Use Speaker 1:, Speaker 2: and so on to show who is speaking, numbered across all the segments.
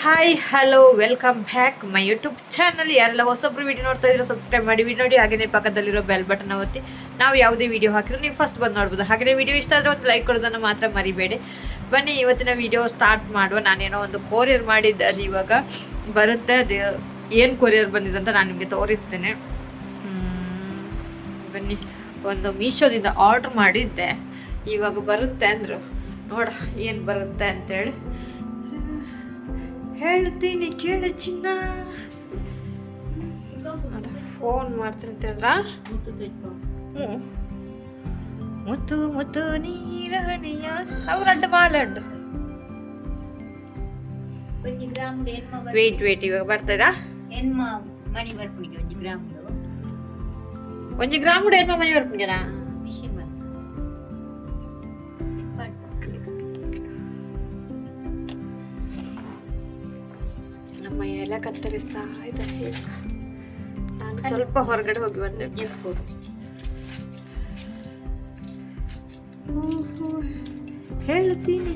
Speaker 1: Hi hello welcome back my YouTube channel. ಯಾರೆಲ್ಲ ಹೊಸೊಬ್ರು video ನೋಡ್ತಾ ಇದ್ರೆ ಸಬ್ಸ್ಕ್ರೈಬ್ ಮಾಡಿ ವಿಡಿಯೋ ನೋಡಿ, ಹಾಗೆಯೇ ಪಕ್ಕದಲ್ಲಿರೋ ಬೆಲ್ ಬಟನ್ ಒತ್ತಿ ನಾವು ಯಾವುದೇ ವಿಡಿಯೋ ಹಾಕಿದ್ರು ನೀವು ಫಸ್ಟ್ ಬಂದು ನೋಡ್ಬೋದು. ಹಾಗೆಯೇ ವಿಡಿಯೋ ಇಷ್ಟ ಆದರೆ ಒಂದು ಲೈಕ್ ಕೊಡೋದನ್ನು ಮಾತ್ರ ಮರಿಬೇಡಿ. ಬನ್ನಿ ಇವತ್ತಿನ ವಿಡಿಯೋ ಸ್ಟಾರ್ಟ್ ಮಾಡುವ. ನಾನೇನೋ ಒಂದು ಕೊರಿಯರ್ ಮಾಡಿದ್ದೆ, ಅದು ಇವಾಗ ಬರುತ್ತೆ. ಅದು ಏನು ಕೊರಿಯರ್ ಬಂದಿದೆ ಅಂತ ನಾನು ನಿಮಗೆ ತೋರಿಸ್ತೇನೆ. ಬನ್ನಿ, ಒಂದು ಮೀಶೋದಿಂದ ಆರ್ಡ್ರ್ ಮಾಡಿದ್ದೆ, ಇವಾಗ ಬರುತ್ತೆ ಅಂದರು. ನೋಡ ಏನು ಬರುತ್ತೆ ಅಂತೇಳಿ ಹೇಳ್ತೀನಿ, ಕೇಳಿ ಚಿನ್ನ. ಫೋನ್ ಮಾಡ್ತೀನಿ ಅಂತ ಹೇಳಿದ್ರ. ಮುತ್ತು ಮುತ್ತು ನೀರಣಿಯ ಅವ್ರಡ್ಡು ಮಾಲಡ್ಡು. ವೇಟ್ ಇವಾಗ ಬರ್ತದ. ಒಂಜಿ ಗ್ರಾಮ್ ಏನ್ಮ ಮನಿ ಬರ್ಪುಂಜನ ನಮ್ಮ ಎಲ್ಲ ಕತ್ತರಿಸ್ತಾ ಇದ್ದಾರೆ. ನಾನು ಸ್ವಲ್ಪ ಹೊರಗಡೆ ಹೋಗಿ ಬಂದೆ. ಹೇಳ್ತೀನಿ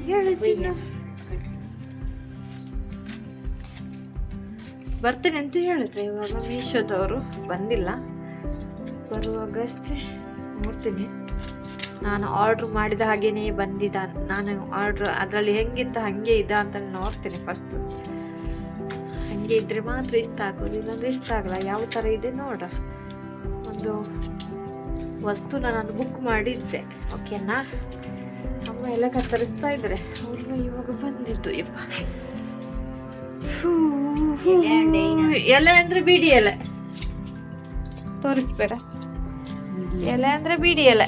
Speaker 1: ಬರ್ತೇನೆ ಅಂತ ಹೇಳಿದ್ರೆ ಇವಾಗ ಮೀಶೋದವರು ಬಂದಿಲ್ಲ. ಬರುವಾಗ ಅಷ್ಟೇ ನೋಡ್ತೀನಿ. ನಾನು ಆರ್ಡ್ರ್ ಮಾಡಿದ ಹಾಗೇನೇ ಬಂದಿದ್ದ. ನಾನು ಆರ್ಡ್ರ್ ಅದರಲ್ಲಿ ಹೆಂಗಿದ್ದ ಹಾಗೆ ಇದ್ದ ಅಂತ ನೋಡ್ತೀನಿ ಫಸ್ಟ್. ಹಾಗೆ ಇದ್ರೆ ಮಾತ್ರ ಇಷ್ಟ ಆಗೋದು, ಇಲ್ಲಾಂದ್ರೆ ಇಷ್ಟ ಆಗಲ್ಲ. ಯಾವ ಥರ ಇದೆ ನೋಡ. ಒಂದು ವಸ್ತುನ ನಾನು ಬುಕ್ ಮಾಡಿದ್ದೆ, ಓಕೆನಾ. ಅಮ್ಮ ಎಲ್ಲ ಕತ್ತರಿಸ್ತಾ ಇದ್ದಾರೆ. ಅವ್ರನ್ನು ಇವಾಗ ಬಂದಿದ್ದು. ಎಲೆ ಅಂದ್ರೆ ಬಿಡಿ ಎಲೆ ತೋರಿಸ್ಬೇಡ. ಎಲೆ ಅಂದ್ರೆ ಬಿಡಿ ಎಲೆ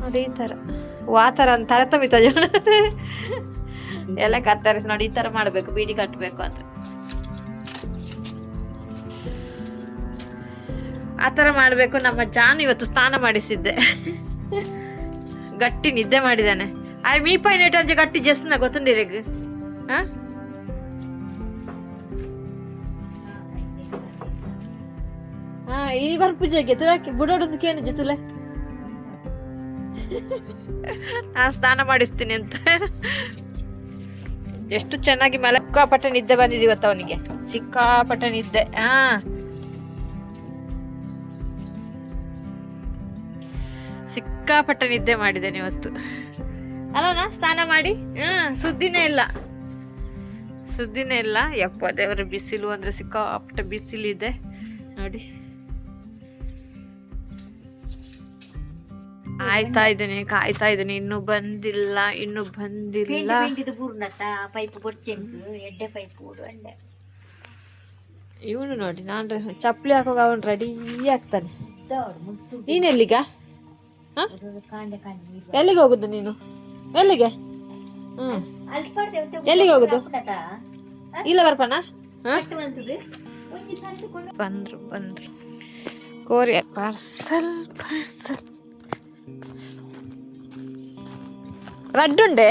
Speaker 1: ನೋಡಿ, ಈ ತರ ಆ ಥರ ಅಂತಾರೆ ತಮಿತ ಜನ. ಎಲೆ ಕತ್ತರಿಸಿ ನೋಡಿ, ಈ ತರ ಮಾಡ್ಬೇಕು, ಬೀಡಿ ಕಟ್ಟಬೇಕು ಅಂದ್ರೆ ಆ ಥರ ಮಾಡಬೇಕು. ನಮ್ಮ ಜಾನ್ ಇವತ್ತು ಸ್ನಾನ ಮಾಡಿಸಿದ್ದೆ, ಗಟ್ಟಿ ನಿದ್ದೆ ಮಾಡಿದ್ದಾನೆ. ಆಯ್ ಮೀ ಪೈನೆಟ್ ಅಂಜೆ ಗಟ್ಟಿ ಜಸ್ನ ಗೊತ್ತಂದಿರೆಗ್. ಈ ಬರ್ಪುಜೆಗೆ ತುಲಾಕಿ ಬುಡೋಡೊಂದಕ್ಕೆ ಏನು ಜೊತಲೆ ನಾ ಸ್ನಾನ ಮಾಡಿಸ್ತೀನಿ ಅಂತ. ಎಷ್ಟು ಚೆನ್ನಾಗಿ ಸಿಕ್ಕಾಪಟ್ಟೆ ನಿದ್ದೆ ಬಂದಿದೆ ಇವತ್ತು ಅವನಿಗೆ, ಸಿಕ್ಕಾಪಟ್ಟೆ ನಿದ್ದೆ. ಸಿಕ್ಕಾಪಟ್ಟೆ ನಿದ್ದೆ ಮಾಡಿದ್ದೇನೆ ಇವತ್ತು ಅಲ್ಲನಾ. ಸ್ನಾನ ಮಾಡಿ ಸುದ್ದಿನೇ ಇಲ್ಲ. ಯಪ್ಪ ದೇವರ, ಬಿಸಿಲು ಅಂದ್ರೆ ಸಿಕ್ಕಾಪಟ್ಟೆ ಬಿಸಿಲಿದೆ ನೋಡಿ. ಕಾಯ್ತಾ ಇದ್ದೀನಿ, ಇನ್ನೂ ಬಂದಿಲ್ಲ. ಇವನು ನೋಡಿ, ನಾನು ಚಪ್ಪಲಿ ಹಾಕುವಾಗ ಅವನು ರೆಡಿ ಆಗ್ತಾನೆ. ನೀನೆಲ್ಲಿಗ? ಎಲ್ಲಿಗೆ ಹೋಗುದು ನೀನು? ಎಲ್ಲಿಗೆ ಹೋಗುದು? ಇಲ್ಲ ಬರ್ಪಣ. ಬಂದ್ರು ಕೊರಿಯರ್ ಪಾರ್ಸಲ್ ರಡ್ಡುಂಡೆ.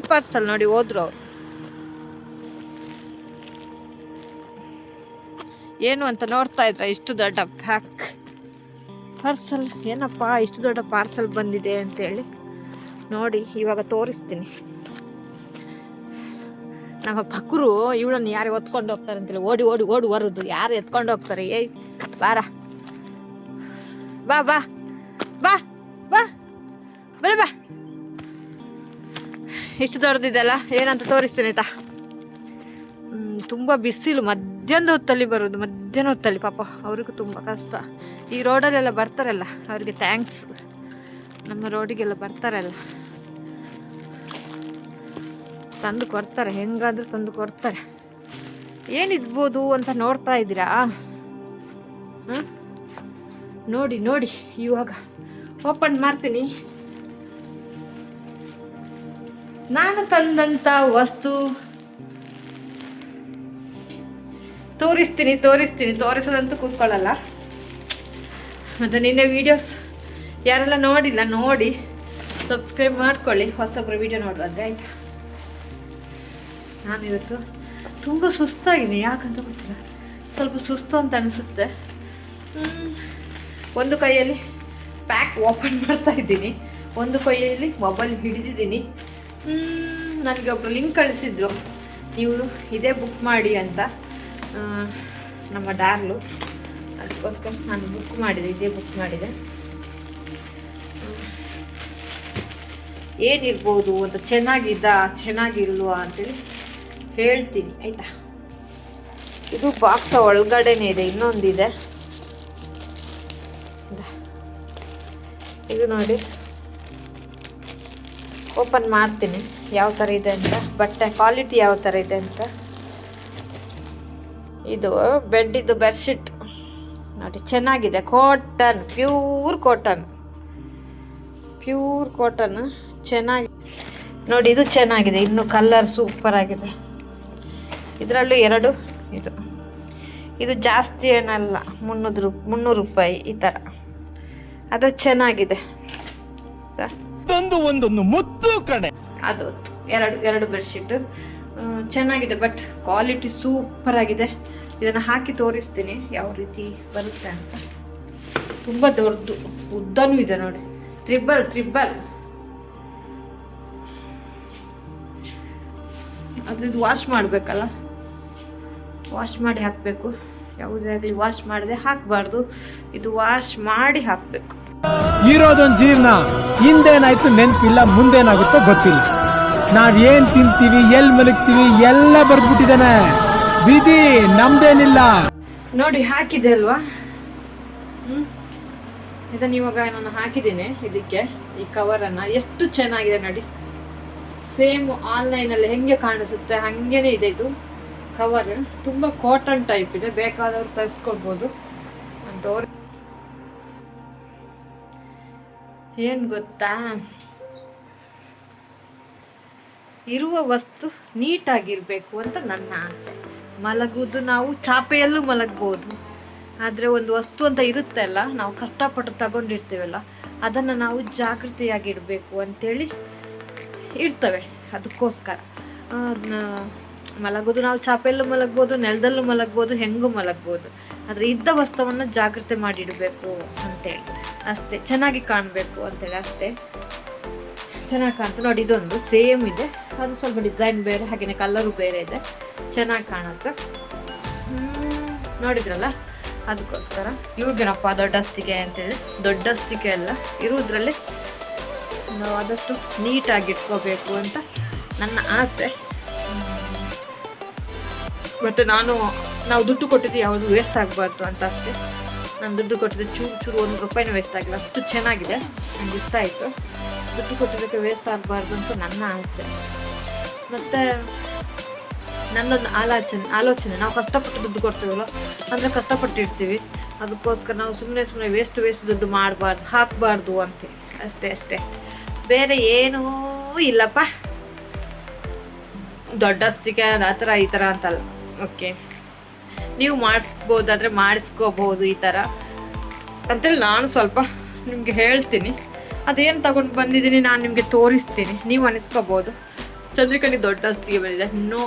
Speaker 1: ಪಾರ್ಸಲ್ ನೋಡಿ ಹೋದ್ರು ಅವ್ರು. ಏನು ಅಂತ ನೋಡ್ತಾ ಇದ್ರ? ಇಷ್ಟು ದೊಡ್ಡ ಪ್ಯಾಕ್ ಪಾರ್ಸಲ್. ಏನಪ್ಪ ಇಷ್ಟು ದೊಡ್ಡ ಪಾರ್ಸಲ್ ಬಂದಿದೆ ಅಂತೇಳಿ ನೋಡಿ, ಇವಾಗ ತೋರಿಸ್ತೀನಿ. ನಮ್ಮ ಪಕ್ಕರು ಇವಳನ್ನು ಯಾರು ಎತ್ಕೊಂಡು ಹೋಗ್ತಾರೆ ಅಂತೇಳಿ ಓಡಿ ಬರುದು. ಯಾರು ಎತ್ಕೊಂಡು ಹೋಗ್ತಾರೆ? ಏಯ್ ಬಾರ, ಬಾ ಬಾ ಬಾ ಬಾ ಬರ ಬಾ. ಇಷ್ಟು ದೊಡ್ಡದಿದೆಲ್ಲ ಏನಂತ ತೋರಿಸ್ತೀನಿ ಆಯ್ತಾ. ತುಂಬ ಬಿಸಿಲು, ಮಧ್ಯಾಹ್ನದ ಹೊತ್ತಲ್ಲಿ ಬರೋದು, ಮಧ್ಯಾಹ್ನ ಹೊತ್ತಲ್ಲಿ. ಪಾಪ ಅವ್ರಿಗೂ ತುಂಬ ಕಷ್ಟ. ಈ ರೋಡಲ್ಲೆಲ್ಲ ಬರ್ತಾರಲ್ಲ, ಅವರಿಗೆ ಥ್ಯಾಂಕ್ಸ್. ನಮ್ಮ ರೋಡಿಗೆಲ್ಲ ಬರ್ತಾರಲ್ಲ, ತಂದು ಕೊಡ್ತಾರೆ, ಹೆಂಗಾದ್ರೂ ತಂದು ಕೊಡ್ತಾರೆ. ಏನಿರ್ಬೋದು ಅಂತ ನೋಡ್ತಾ ಇದ್ದೀರಾ? ನೋಡಿ ಇವಾಗ ಓಪನ್ ಮಾಡ್ತೀನಿ. ನಾನು ತಂದಂಥ ವಸ್ತು ತೋರಿಸ್ತೀನಿ. ತೋರಿಸೋದಂತೂ ಕೂತ್ಕೊಳ್ಳಲ್ಲ. ಮತ್ತು ನಿನ್ನೆ ವೀಡಿಯೋಸ್ ಯಾರೆಲ್ಲ ನೋಡಿಲ್ಲ ನೋಡಿ ಸಬ್ಸ್ಕ್ರೈಬ್ ಮಾಡ್ಕೊಳ್ಳಿ ಹೊಸಬ್ರು ವಿಡಿಯೋ ನೋಡುವಾದ್ರೆ ಆಯಿತಾ. ನಾನಿವತ್ತು ತುಂಬ ಸುಸ್ತಾಗಿದೆ, ಯಾಕಂತ ಗೊತ್ತಿಲ್ಲ, ಸ್ವಲ್ಪ ಸುಸ್ತು ಅಂತ ಅನಿಸುತ್ತೆ. ಒಂದು ಕೈಯಲ್ಲಿ ಪ್ಯಾಕ್ ಓಪನ್ ಮಾಡ್ತಾ ಇದ್ದೀನಿ, ಒಂದು ಕೈಯಲ್ಲಿ ಮೊಬೈಲ್ ಹಿಡಿದಿದ್ದೀನಿ. ನನಗೆ ಒಬ್ಬರು ಲಿಂಕ್ ಕಳಿಸಿದ್ರು, ನೀವು ಇದೇ ಬುಕ್ ಮಾಡಿ ಅಂತ, ನಮ್ಮ ಡಾರ್ಲು. ಅದಕ್ಕೋಸ್ಕರ ನಾನು ಬುಕ್ ಮಾಡಿದೆ, ಇದೇ ಬುಕ್ ಮಾಡಿದೆ. ಏನಿರ್ಬೋದು ಅಂತ, ಚೆನ್ನಾಗಿಲ್ವಾ ಅಂತೇಳಿ ಹೇಳ್ತೀನಿ ಆಯಿತಾ. ಇದು ಬಾಕ್ಸ ಒಳಗಡೆನೇ ಇದೆ, ಇನ್ನೊಂದಿದೆ ಇದು ನೋಡಿ. ಓಪನ್ ಮಾಡ್ತೀನಿ ಯಾವ ಥರ ಇದೆ ಅಂತ, ಬಟ್ಟೆ ಕ್ವಾಲಿಟಿ ಯಾವ ಥರ ಇದೆ ಅಂತ. ಇದು ಬೆಡ್ಡಿದ್ದು ಬೆಡ್ಶೀಟ್ ನೋಡಿ, ಚೆನ್ನಾಗಿದೆ. ಕಾಟನ್, ಪ್ಯೂರ್ ಕಾಟನ್ ಚೆನ್ನಾಗಿ ನೋಡಿ. ಇದು ಚೆನ್ನಾಗಿದೆ, ಇನ್ನು ಕಲರ್ ಸೂಪರ್ ಆಗಿದೆ. ಇದರಲ್ಲೂ 2 ಇದು ಜಾಸ್ತಿ ಏನಲ್ಲ, 300 ರೂಪಾಯಿ ಈ ಥರ. ಅದು ಚೆನ್ನಾಗಿದೆ,
Speaker 2: ಒಂದೊಂದು ಮುತ್ತು ಕಣೆ.
Speaker 1: ಅದು 2 ಬೆಡ್ಶೀಟ್ ಚೆನ್ನಾಗಿದೆ, ಬಟ್ ಕ್ವಾಲಿಟಿ ಸೂಪರ್ ಆಗಿದೆ. ಇದನ್ನು ಹಾಕಿ ತೋರಿಸ್ತೀನಿ ಯಾವ ರೀತಿ ಬರುತ್ತೆ ಅಂತ. ತುಂಬ ದೊಡ್ಡದು, ಉದ್ದನೂ ಇದೆ ನೋಡಿ. ತ್ರಿಬಲ್ ಅದು ವಾಶ್ ಮಾಡಬೇಕಲ್ಲ, ವಾಶ್ ಮಾಡಿ ಹಾಕಬೇಕು. ಯಾವುದೇ ಆಗಲಿ ವಾಶ್ ಮಾಡದೆ ಹಾಕಬಾರ್ದು, ಇದು ವಾಶ್ ಮಾಡಿ ಹಾಕಬೇಕು.
Speaker 2: ಇರೋದೊಂದು ಜೀವನ, ಹಿಂದೇನಾಯ್ತು ನೆನಪಿಲ್ಲ, ಮುಂದೇನಾಗುತ್ತೋ ಗೊತ್ತಿಲ್ಲ. ನಾವೇನ್ ತಿಂತೀವಿ, ಎಲ್ಲಿ ಮಲಗ್ತೀವಿ ಎಲ್ಲ ಬರ್ದ್ಬಿಟ್ಟಿದ್ದಾನೆ. ವಿಧಿ ನಮ್ದೇನಿಲ್ಲ.
Speaker 1: ನೋಡಿ ಹಾಕಿದೆ ಅಲ್ವಾ. ಇದನ್ನು ಇವಾಗ ನಾನು ಹಾಕಿದ್ದೀನಿ ಇದಕ್ಕೆ, ಈ ಕವರನ್ನು. ಎಷ್ಟು ಚೆನ್ನಾಗಿದೆ ನೋಡಿ, ಸೇಮ್ ಆನ್ಲೈನಲ್ಲಿ ಹೆಂಗೆ ಕಾಣಿಸುತ್ತೆ ಹಾಗೇನೆ ಇದೆ ಇದು ಕವರ್. ತುಂಬ ಕಾಟನ್ ಟೈಪ್ ಇದೆ, ಬೇಕಾದವ್ರು ತರಿಸ್ಕೊಡ್ಬೋದು ಅಂತ. ಏನು ಗೊತ್ತಾ, ಇರುವ ವಸ್ತು ನೀಟಾಗಿರಬೇಕು ಅಂತ ನನ್ನ ಆಸೆ. ಮಲಗುವುದು ನಾವು ಚಾಪೆಯಲ್ಲೂ ಮಲಗ್ಬೋದು, ಆದರೆ ಒಂದು ವಸ್ತು ಅಂತ ಇರುತ್ತೆ ಅಲ್ಲ, ನಾವು ಕಷ್ಟಪಟ್ಟು ತಗೊಂಡಿರ್ತೀವಲ್ಲ, ಅದನ್ನು ನಾವು ಜಾಗೃತಿಯಾಗಿಡಬೇಕು ಅಂಥೇಳಿ ಇರ್ತವೆ. ಅದಕ್ಕೋಸ್ಕರ ಮಲಗೋದು ನಾವು ಚಾಪೆಯಲ್ಲೂ ಮಲಗ್ಬೋದು, ನೆಲದಲ್ಲೂ ಮಲಗ್ಬೋದು, ಹೆಂಗೂ ಮಲಗ್ಬೋದು. ಆದರೆ ಇದ್ದ ವಸ್ತುವನ್ನು ಜಾಗ್ರತೆ ಮಾಡಿಡಬೇಕು ಅಂತೇಳಿ ಅಷ್ಟೇ, ಚೆನ್ನಾಗಿ ಕಾಣಬೇಕು ಅಂತೇಳಿ ಅಷ್ಟೇ. ಚೆನ್ನಾಗಿ ಕಾಣ್ತದೆ ನೋಡಿ. ಇದೊಂದು ಸೇಮ್ ಇದೆ, ಅದು ಸ್ವಲ್ಪ ಡಿಸೈನ್ ಬೇರೆ, ಹಾಗೆಯೇ ಕಲರು ಬೇರೆ ಇದೆ, ಚೆನ್ನಾಗಿ ಕಾಣುತ್ತೆ. ನೋಡಿದ್ರಲ್ಲ, ಅದಕ್ಕೋಸ್ಕರ ಇವ್ರಿಗೇನಪ್ಪ ದೊಡ್ಡಸ್ತಿಕೆ ಅಂತೇಳಿ, ದೊಡ್ಡಸ್ತಿಕೆ ಎಲ್ಲ ಇರುವುದ್ರಲ್ಲಿ ನಾವು ಆದಷ್ಟು ನೀಟಾಗಿ ಇಟ್ಕೋಬೇಕು ಅಂತ ನನ್ನ ಆಸೆ. ಮತ್ತು ನಾವು ದುಡ್ಡು ಕೊಟ್ಟಿದ್ದು ಯಾವುದು ವೇಸ್ಟ್ ಆಗಬಾರ್ದು ಅಂತ ಅಷ್ಟೇ. ನಾನು ದುಡ್ಡು ಕೊಟ್ಟಿದ್ದು ಚೂರು 1 ರೂಪಾಯಿನೂ ವೇಸ್ಟ್ ಆಗಿಲ್ಲ, ಅಷ್ಟು ಚೆನ್ನಾಗಿದೆ, ನನಗೆ ಇಷ್ಟ ಆಯಿತು. ದುಡ್ಡು ಕೊಟ್ಟಿದ್ದಕ್ಕೆ ವೇಸ್ಟ್ ಆಗಬಾರ್ದು ಅಂತ ನನ್ನ ಆಸೆ. ಮತ್ತು ನನ್ನೊಂದು ಆಲೋಚನೆ, ನಾವು ಕಷ್ಟಪಟ್ಟು ದುಡ್ಡು ಕೊಡ್ತೀವಲ್ಲ, ಅಂದರೆ ಕಷ್ಟಪಟ್ಟಿರ್ತೀವಿ, ಅದಕ್ಕೋಸ್ಕರ ನಾವು ಸುಮ್ಮನೆ ವೇಸ್ಟ್ ದುಡ್ಡು ಹಾಕಬಾರ್ದು ಅಂತೇಳಿ ಅಷ್ಟೇ. ಬೇರೆ ಏನೂ ಇಲ್ಲಪ್ಪ. ದೊಡ್ಡಸ್ತಿಕೆ ಆ ಥರ ಈ ಥರ ಅಂತಲ್ಲ. ಓಕೆ, ನೀವು ಮಾಡಿಸ್ಬೋದಾದರೆ ಮಾಡಿಸ್ಕೋಬೋದು ಈ ಥರ ಅಂತೇಳಿ ನಾನು ಸ್ವಲ್ಪ ನಿಮಗೆ ಹೇಳ್ತೀನಿ. ಅದೇನು ತಗೊಂಡು ಬಂದಿದ್ದೀನಿ ನಾನು ನಿಮಗೆ ತೋರಿಸ್ತೀನಿ, ನೀವು ಅನಿಸ್ಕೋಬೋದು ಚಂದ್ರಿಕನಿಗೆ ದೊಡ್ಡಸ್ತಿಗೆ ಬಂದಿದೆ. ನೋ,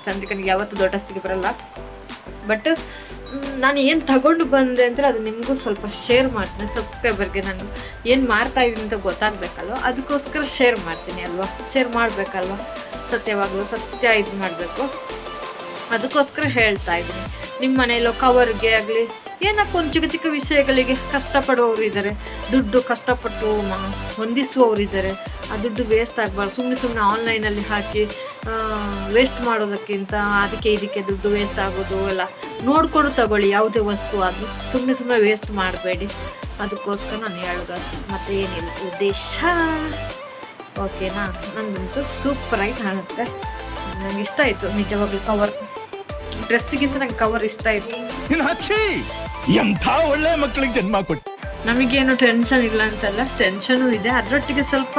Speaker 1: ಚಂದ್ರಿಕನಿಗೆ ಯಾವತ್ತೂ ದೊಡ್ಡಸ್ತಿಗೆ ಬರಲ್ಲ. ಬಟ್ ನಾನು ಏನು ತಗೊಂಡು ಬಂದೆ ಅಂದರೆ ಅದು ನಿಮಗೂ ಸ್ವಲ್ಪ ಶೇರ್ ಮಾಡ್ತೀನಿ. ಸಬ್ಸ್ಕ್ರೈಬರ್ಗೆ ನಾನು ಏನು ಮಾಡ್ತಾಯಿದ್ದೀನಿ ಅಂತ ಗೊತ್ತಾಗಬೇಕಲ್ವ, ಅದಕ್ಕೋಸ್ಕರ ಶೇರ್ ಮಾಡ್ತೀನಿ ಅಲ್ವಾ. ಶೇರ್ ಮಾಡಬೇಕಲ್ವ, ಸತ್ಯವಾಗಲೂ ಸತ್ಯ ಇದು ಮಾಡಬೇಕು, ಅದಕ್ಕೋಸ್ಕರ ಹೇಳ್ತಾ ಇದ್ದೀನಿ. ನಿಮ್ಮ ಮನೆಯಲ್ಲೋ ಕವರ್ಗೆ ಆಗಲಿ ಏನಪ್ಪ ಒಂದು ಚಿಕ್ಕ ವಿಷಯಗಳಿಗೆ ಕಷ್ಟಪಡುವವರು ಇದ್ದಾರೆ, ದುಡ್ಡು ಕಷ್ಟಪಟ್ಟು ಹೊಂದಿಸುವವರು ಇದ್ದಾರೆ. ಆ ದುಡ್ಡು ವೇಸ್ಟ್ ಆಗಬಾರ್ದು. ಸುಮ್ಮನೆ ಆನ್ಲೈನಲ್ಲಿ ಹಾಕಿ ವೇಸ್ಟ್ ಮಾಡೋದಕ್ಕಿಂತ ಇದಕ್ಕೆ ದುಡ್ಡು ವೇಸ್ಟ್ ಆಗೋದು ಎಲ್ಲ ನೋಡಿಕೊಂಡು ತಗೊಳ್ಳಿ. ಯಾವುದೇ ವಸ್ತು ಅದು ಸುಮ್ಮನೆ ವೇಸ್ಟ್ ಮಾಡಬೇಡಿ. ಅದಕ್ಕೋಸ್ಕರ ನಾನು ಹೇಳೋದು ಅಷ್ಟೇ, ಮತ್ತು ಏನಿಲ್ಲ ಉದ್ದೇಶ. ಓಕೆನಾ? ನನಗಂತೂ ಸೂಪರಾಗಿ ಕಾಣುತ್ತೆ, ನನಗೆ ಇಷ್ಟ ಆಯಿತು ನಿಜವಾಗ್ಲೂ. ಕವರ್ ಡ್ರೆಸ್ಸಿಗಿಂತ ನಂಗೆ ಕವರ್ ಇಷ್ಟ ಆಯಿತು.
Speaker 2: ಎಂಥ ಒಳ್ಳೆ ಮಕ್ಕಳಿಗೆ ಜನ್ಮ ಕೊಟ್ಟು.
Speaker 1: ನಮಗೇನು ಟೆನ್ಷನ್ ಇಲ್ಲ ಅಂತಲ್ಲ, ಟೆನ್ಷನು ಇದೆ, ಅದರೊಟ್ಟಿಗೆ ಸ್ವಲ್ಪ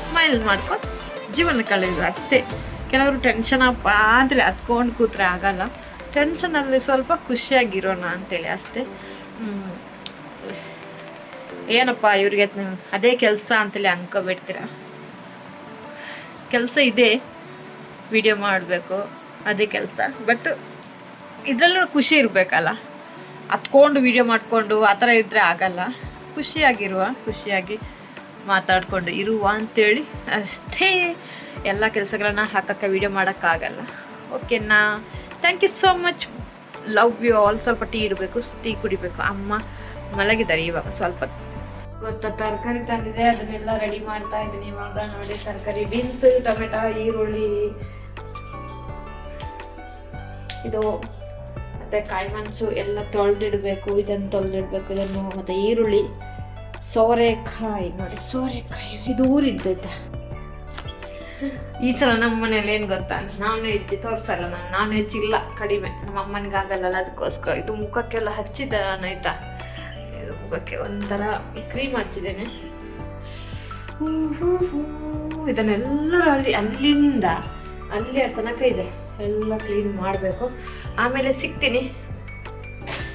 Speaker 1: ಸ್ಮೈಲ್ ಮಾಡ್ಕೊಂಡು ಜೀವನ ಕಳೆಯೋದು ಅಷ್ಟೇ. ಕೆಲವರು ಟೆನ್ಷನ್ ಅಪ್ಪ ಅಂದರೆ ಹತ್ಕೊಂಡು ಕೂತ್ರೆ ಆಗಲ್ಲ, ಟೆನ್ಷನಲ್ಲಿ ಸ್ವಲ್ಪ ಖುಷಿಯಾಗಿರೋಣ ಅಂತೇಳಿ ಅಷ್ಟೇ. ಏನಪ್ಪ ಇವ್ರಿಗೆ ಅದೇ ಕೆಲಸ ಅಂತಲೇ ಅನ್ಕೋಬಿಡ್ತೀರ. ಕೆಲಸ ಇದೆ, ವಿಡಿಯೋ ಮಾಡಬೇಕು, ಅದೇ ಕೆಲಸ. ಬಟ್ ಇದರಲ್ಲೂ ಖುಷಿ ಇರಬೇಕಲ್ಲ, ಹತ್ಕೊಂಡು ವಿಡಿಯೋ ಮಾಡಿಕೊಂಡು ಆ ಥರ ಇದ್ದರೆ ಆಗಲ್ಲ. ಖುಷಿಯಾಗಿ ಮಾತಾಡಿಕೊಂಡು ಇರುವ ಅಂಥೇಳಿ ಅಷ್ಟೇ. ಎಲ್ಲ ಕೆಲಸಗಳನ್ನ ಹಾಕಕ್ಕೆ ವಿಡಿಯೋ ಮಾಡೋಕ್ಕಾಗಲ್ಲ. ಓಕೆನಾ? Thank you so much, love you all. ಸ್ವಲ್ಪ ಟೀ ಇಡಬೇಕು, ಟೀ ಕುಡಿಬೇಕು. ಅಮ್ಮ ಮಲಗಿದ್ದಾರೆ ಇವಾಗ ಸ್ವಲ್ಪ. ಗೊತ್ತಾ, ತರಕಾರಿ ತಂದಿದೆ, ಅದನ್ನೆಲ್ಲ ರೆಡಿ ಮಾಡ್ತಾ ಇದ್ದೀನಿ ಇವಾಗ. ನೋಡಿ, ತರಕಾರಿ ಬೀನ್ಸ್, ಟೊಮೆಟೊ, ಈರುಳ್ಳಿ, ಇದು ಮತ್ತು ಕಾಯಿ ಮೆಣಸು ಎಲ್ಲ ತೊಳೆದಿಡಬೇಕು. ಇದನ್ನು ಮತ್ತು ಈರುಳ್ಳಿ, ಸೋರೆಕಾಯಿ. ನೋಡಿ, ಸೋರೆಕಾಯಿ ಇದು ಊರಿದ್ದೈತೆ. ಈ ಸಲ ನಮ್ಮ ಮನೇಲಿ ಏನು ಗೊತ್ತಾ, ನಾನ್ ವೆಜ್ ತೋರಿಸಲ್ಲ. ನಾನು ನಾನ್ ವೆಜ್ ಇಲ್ಲ, ಕಡಿಮೆ. ನಮ್ಮ ಅಮ್ಮನಿಗೆ ಆಗಲ್ಲ, ಅದಕ್ಕೋಸ್ಕರ ಇದು ಮುಖಕ್ಕೆಲ್ಲ ಹಚ್ಚಿದ್ದೆ ನಾನು. ಆಯಿತಾ, ಇದು ಮುಖಕ್ಕೆ ಒಂಥರ ಕ್ರೀಮ್ ಹಚ್ಚಿದ್ದೇನೆ. ಇದನ್ನೆಲ್ಲ ಅಲ್ಲಿಂದ ಅಲ್ಲಿ ತನಕ ಇದೆ, ಎಲ್ಲ ಕ್ಲೀನ್ ಮಾಡಬೇಕು. ಆಮೇಲೆ ಸಿಗ್ತೀನಿ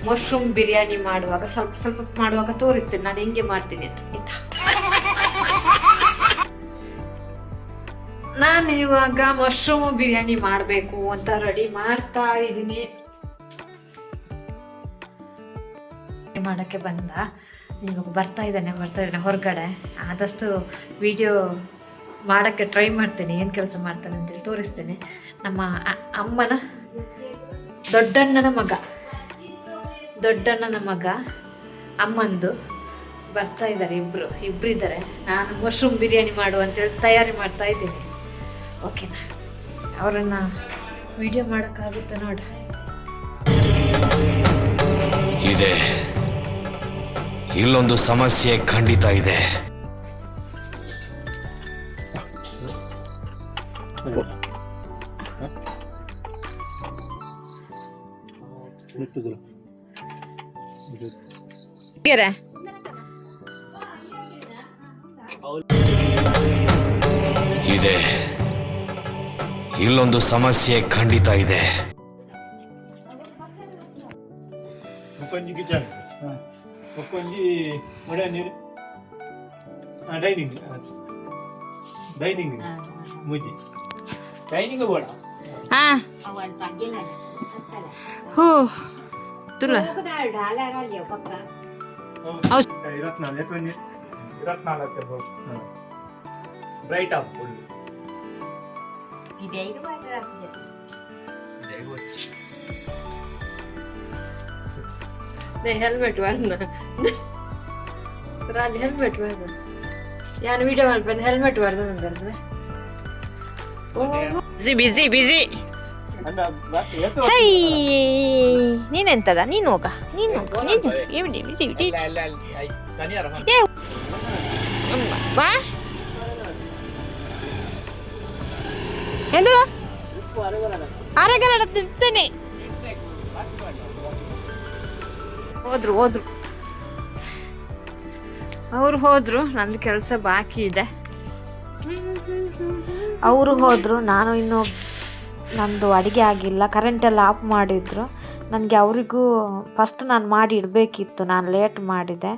Speaker 1: ಮಶ್ರೂಮ್ ಬಿರಿಯಾನಿ ಮಾಡುವಾಗ. ಸ್ವಲ್ಪ ಮಾಡುವಾಗ ತೋರಿಸ್ತೀನಿ ನಾನು ಹೆಂಗೆ ಮಾಡ್ತೀನಿ ಅಂತ. ಆಯ್ತಾ, ನಾನು ಇವಾಗ ಮಶ್ರೂಮ್ ಬಿರಿಯಾನಿ ಮಾಡಬೇಕು ಅಂತ ರೆಡಿ ಮಾಡ್ತಾ ಇದ್ದೀನಿ. ಮಾಡೋಕ್ಕೆ ಬಂದ, ಇವಾಗ ಬರ್ತಾ ಇದ್ದಾನೆ ಹೊರಗಡೆ. ಆದಷ್ಟು ವಿಡಿಯೋ ಮಾಡೋಕ್ಕೆ ಟ್ರೈ ಮಾಡ್ತೇನೆ, ಏನು ಕೆಲಸ ಮಾಡ್ತಾನೆ ಅಂತೇಳಿ ತೋರಿಸ್ತೇನೆ. ನಮ್ಮ ಅಮ್ಮನ ದೊಡ್ಡಣ್ಣನ ಮಗ ಅಮ್ಮಂದು ಬರ್ತಾ ಇದ್ದಾರೆ. ಇಬ್ಬರು ಇದ್ದಾರೆ. ನಾನು ಮಶ್ರೂಮ್ ಬಿರಿಯಾನಿ ಮಾಡು ಅಂತೇಳಿ ತಯಾರಿ ಮಾಡ್ತಾ ಇದ್ದೀನಿ. ಓಕೆನಾ? ಅವರನ್ನು ವಿಡಿಯೋ ಮಾಡೋಕ್ಕಾಗುತ್ತೆ ನೋಡ.
Speaker 3: ಇದೆ, ಇಲ್ಲೊಂದು ಸಮಸ್ಯೆ ಖಂಡಿತ ಇದೆ. ಇದೆ, ಇಲ್ಲೊಂದು ಸಮಸ್ಯೆ ಖಂಡಿತ ಇದೆ.
Speaker 4: ಮುಕ್ಕೊಂಜಿ ಕಿಚನ್, ಮುಕ್ಕೊಂಜಿ ಒಳ್ಳೆ ನೀರು, ಡೈನಿಂಗ್ ಮುಜಿ ಡೈನಿಂಗ್ ಬೋಡ.
Speaker 1: ಹೋ ತುಲ
Speaker 4: ಬ್ರೈಟ್ ಆಫ್
Speaker 1: ಹೆಲ್ಮೆಟ್ ಬರ್ನ ರಾಜ, ಹೆಲ್ಮೆಟ್ ಬರ್ದು ಯಾನು ವಿಡಿಯೋ ಮಾಡ್ಬಂದು ಹೆಲ್ಮೆಟ್ ಬರ್ದು ಅಂದ್ರೆ ಬಿಸಿ. ನೀನೆಂತದ? ನೀನು ಹೋಗ, ನೀನು ಬಾ. ಎಂತ ಅರಗರ ತಿಂತೇನೆ. ಹೋದ್ರು ಅವ್ರು ಹೋದ್ರು, ನಂದು ಕೆಲಸ ಬಾಕಿ ಇದೆ. ಅವರು ಹೋದ್ರು, ನಾನು ಇನ್ನೂ ನಂದು ಅಡುಗೆ ಆಗಿಲ್ಲ. ಕರೆಂಟೆಲ್ಲ ಆಫ್ ಮಾಡಿದ್ರು. ನನಗೆ ಅವರಿಗೂ ಫಸ್ಟ್ ನಾನು ಮಾಡಿ ಇಡಬೇಕಿತ್ತು, ನಾನು ಲೇಟ್ ಮಾಡಿದೆ.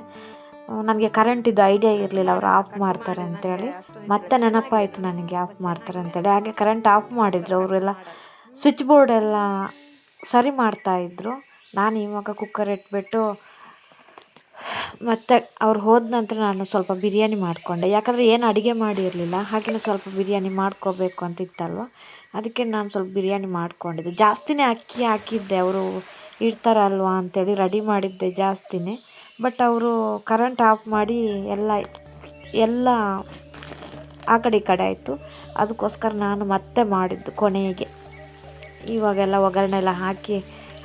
Speaker 1: ನನಗೆ ಕರೆಂಟಿದ್ದು ಐಡಿಯಾ ಇರಲಿಲ್ಲ ಅವರು ಆಫ್ ಮಾಡ್ತಾರೆ ಅಂತೇಳಿ. ಮತ್ತೆ ನೆನಪಾಯಿತು ನನಗೆ ಆಫ್ ಮಾಡ್ತಾರೆ ಅಂತೇಳಿ. ಹಾಗೆ ಕರೆಂಟ್ ಆಫ್ ಮಾಡಿದ್ರು. ಅವರೆಲ್ಲ ಸ್ವಿಚ್ ಬೋರ್ಡ್ ಎಲ್ಲ ಸರಿ ಮಾಡ್ತಾಯಿದ್ರು. ನಾನು ಇವಾಗ ಕುಕ್ಕರ್ ಇಟ್ಬಿಟ್ಟು ಮತ್ತು ಅವ್ರು ಹೋದ ನಂತರ ನಾನು ಸ್ವಲ್ಪ ಬಿರಿಯಾನಿ ಮಾಡಿಕೊಂಡೆ. ಯಾಕಂದರೆ ಏನು ಅಡುಗೆ ಮಾಡಿರಲಿಲ್ಲ, ಹಾಗೆಯೇ ಸ್ವಲ್ಪ ಬಿರಿಯಾನಿ ಮಾಡ್ಕೋಬೇಕು ಅಂತ ಇತ್ತಲ್ವ, ಅದಕ್ಕೆ ನಾನು ಸ್ವಲ್ಪ ಬಿರಿಯಾನಿ ಮಾಡ್ಕೊಂಡಿದ್ದೆ. ಜಾಸ್ತಿನೇ ಅಕ್ಕಿ ಹಾಕಿದ್ದೆ, ಅವರು ಇಡ್ತಾರಲ್ವ ಅಂಥೇಳಿ ರೆಡಿ ಮಾಡಿದ್ದೆ ಜಾಸ್ತಿನೇ. ಬಟ್ ಅವರು ಕರೆಂಟ್ ಆಫ್ ಮಾಡಿ ಎಲ್ಲ ಆ ಕಡೆ ಈ ಕಡೆ ಆಯಿತು. ಅದಕ್ಕೋಸ್ಕರ ನಾನು ಮತ್ತೆ ಮಾಡಿದ್ದು ಕೊನೆಗೆ. ಇವಾಗೆಲ್ಲ ಒಗ್ಗರಣೆ ಎಲ್ಲ ಹಾಕಿ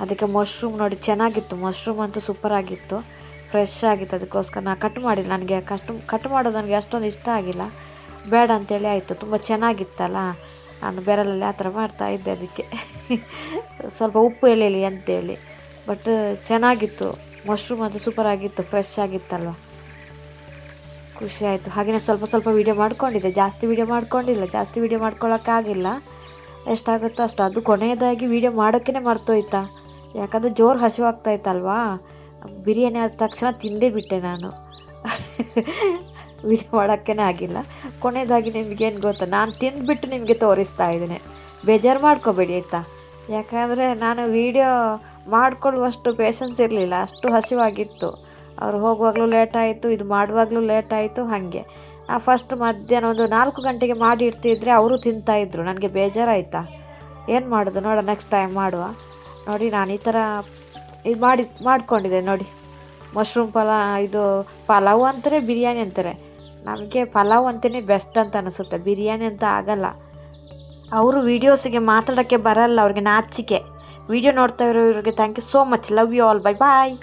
Speaker 1: ಅದಕ್ಕೆ ಮಶ್ರೂಮ್ ನೋಡಿ ಚೆನ್ನಾಗಿತ್ತು. ಮಶ್ರೂಮ್ ಅಂತೂ ಸೂಪರಾಗಿತ್ತು, ಫ್ರೆಶ್ ಆಗಿತ್ತು. ಅದಕ್ಕೋಸ್ಕರ ನಾನು ಕಟ್ ಮಾಡಿಲ್ಲ. ನನಗೆ ಕಟ್ ಮಾಡೋದು ನನಗೆ ಅಷ್ಟೊಂದು ಇಷ್ಟ ಆಗಿಲ್ಲ, ಬೇಡ ಅಂತೇಳಿ ಆಯಿತು. ತುಂಬ ಚೆನ್ನಾಗಿತ್ತಲ್ಲ, ನಾನು ಬೆರಳಲ್ಲಿ ಆ ಥರ ಮಾಡ್ತಾಯಿದ್ದೆ. ಅದಕ್ಕೆ ಸ್ವಲ್ಪ ಉಪ್ಪು ಎಳೆಯಲಿ ಅಂತೇಳಿ. ಬಟ್ ಚೆನ್ನಾಗಿತ್ತು. ಮಶ್ರೂಮ್ ಅಂತೂ ಸೂಪರಾಗಿತ್ತು, ಫ್ರೆಶ್ ಆಗಿತ್ತಲ್ವ, ಖುಷಿ ಆಯಿತು. ಹಾಗೆಯೇ ಸ್ವಲ್ಪ ವೀಡಿಯೋ ಮಾಡ್ಕೊಂಡಿದ್ದೆ, ಜಾಸ್ತಿ ವೀಡಿಯೋ ಮಾಡ್ಕೊಂಡಿಲ್ಲ. ಜಾಸ್ತಿ ವೀಡಿಯೋ ಮಾಡ್ಕೊಳ್ಳೋಕ್ಕಾಗಿಲ್ಲ, ಎಷ್ಟಾಗುತ್ತೋ ಅಷ್ಟು. ಅದು ಕೊನೆಯದಾಗಿ ವೀಡಿಯೋ ಮಾಡೋಕ್ಕೇ ಮರ್ತೋಯ್ತಾ, ಯಾಕಂದರೆ ಜೋರು ಹಸಿವಾಗ್ತಾಯಿತ್ತಲ್ವಾ. ಬಿರಿಯಾನಿ ಆದ ತಕ್ಷಣ ತಿಂದೇ ಬಿಟ್ಟೆ ನಾನು. ವಿಡಿಯೋ ಮಾಡೋಕ್ಕೇ ಆಗಿಲ್ಲ. ಕೊನೆಯದಾಗಿ ನಿಮಗೇನು ಗೊತ್ತಾ, ನಾನು ತಿಂದುಬಿಟ್ಟು ನಿಮಗೆ ತೋರಿಸ್ತಾ ಇದ್ದೀನಿ. ಬೇಜಾರು ಮಾಡ್ಕೋಬೇಡಿ ಆಯಿತಾ. ಯಾಕಂದರೆ ನಾನು ವೀಡಿಯೋ ಮಾಡ್ಕೊಳ್ಳುವಷ್ಟು ಪೇಷನ್ಸ್ ಇರಲಿಲ್ಲ, ಅಷ್ಟು ಹಸಿವಾಗಿತ್ತು. ಅವ್ರು ಹೋಗುವಾಗಲೂ ಲೇಟ್ ಆಯಿತು, ಇದು ಮಾಡುವಾಗಲೂ ಲೇಟ್ ಆಯಿತು. ಹಾಗೆ ಫಸ್ಟ್ ಮಧ್ಯಾಹ್ನ ಒಂದು 4 ಗಂಟೆಗೆ ಮಾಡಿ ಇಡ್ತಿದ್ರೆ ಅವರು ತಿಂತಾಯಿದ್ರು. ನನಗೆ ಬೇಜಾರಾಯಿತಾ, ಏನು ಮಾಡೋದು ನೋಡ, ನೆಕ್ಸ್ಟ್ ಟೈಮ್ ಮಾಡುವ. ನೋಡಿ ನಾನು ಈ ಥರ ಇದು ಮಾಡ್ಕೊಂಡಿದ್ದೆ ನೋಡಿ. ಮಶ್ರೂಮ್ ಇದು ಪಲಾವ್ ಅಂತಾರೆ, ಬಿರಿಯಾನಿ ಅಂತಾರೆ. ನಮಗೆ ಪಲಾವ್ ಅಂತಲೇ ಬೆಸ್ಟ್ ಅಂತ ಅನಿಸುತ್ತೆ, ಬಿರಿಯಾನಿ ಅಂತ ಆಗಲ್ಲ. ಅವರು ವೀಡಿಯೋಸಿಗೆ ಮಾತಾಡೋಕ್ಕೆ ಬರಲ್ಲ, ಅವ್ರಿಗೆ ನಾಚಿಕೆ. ವೀಡಿಯೋ ನೋಡ್ತಾ ಇರೋರಿಗೆ thank you so much. Love you all. Bye bye.